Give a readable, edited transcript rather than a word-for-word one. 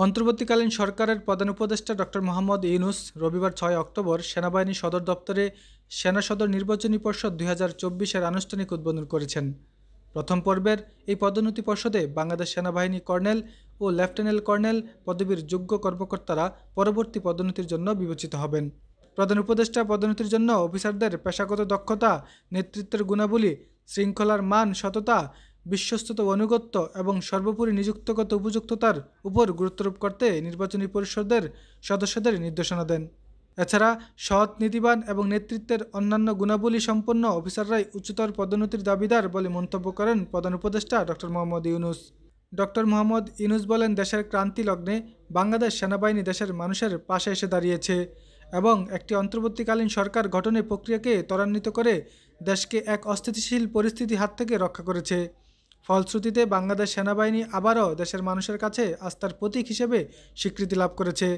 অন্তর্বর্তীকালীন সরকারের প্রধান উপদেষ্টা ডক্টর মোহাম্মদ ইউনূস রবিবার ৬ অক্টোবর সেনাবাহিনী সদর দপ্তরে সেনা সদর নির্বাচনী পর্ষদ ২০২৪-এর আনুষ্ঠানিক উদ্বোধন করেছেন। প্রথম পর্বের এই পদোন্নতি পর্ষদে বাংলাদেশ সেনাবাহিনী কর্নেল ও লেফটেন্যান্ট কর্নেল পদবীর যোগ্য কর্মকর্তারা পরবর্তী পদোন্নতির জন্য বিবেচিত হবেন। প্রধান উপদেষ্টা পদোন্নতির জন্য অফিসারদের পেশাগত দক্ষতা, নেতৃত্বের গুণাবলী, শৃঙ্খলার মান, সততা, বিশ্বস্ততা ও আনুগত্য এবং সর্বোপরি নিযুক্তিগত উপযুক্ততার উপর গুরুত্বারোপ করতে নির্বাচনী পরিষদের সদস্যদের নির্দেশনা দেন। এছাড়া সৎ, নীতিবান এবং নেতৃত্বের অন্যান্য গুণাবলী সম্পন্ন অফিসাররাই উচ্চতর পদোন্নতির দাবিদার বলে মন্তব্য করেন প্রধান উপদেষ্টা ডক্টর মোহাম্মদ ইউনূস। ডক্টর মোহাম্মদ ইউনূস বলেন, দেশের ক্রান্তি লগ্নে বাংলাদেশ সেনাবাহিনী দেশের মানুষের পাশে এসে দাঁড়িয়েছে এবং একটি অন্তর্বর্তীকালীন সরকার গঠনের প্রক্রিয়াকে ত্বরান্বিত করে দেশকে এক অস্থিতিশীল পরিস্থিতির হাত থেকে রক্ষা করেছে। ফলশ্রুতিতে বাংলাদেশ সেনাবাহিনী আবারও দেশের মানুষের কাছে আস্থার প্রতীক হিসেবে স্বীকৃতি লাভ করেছে।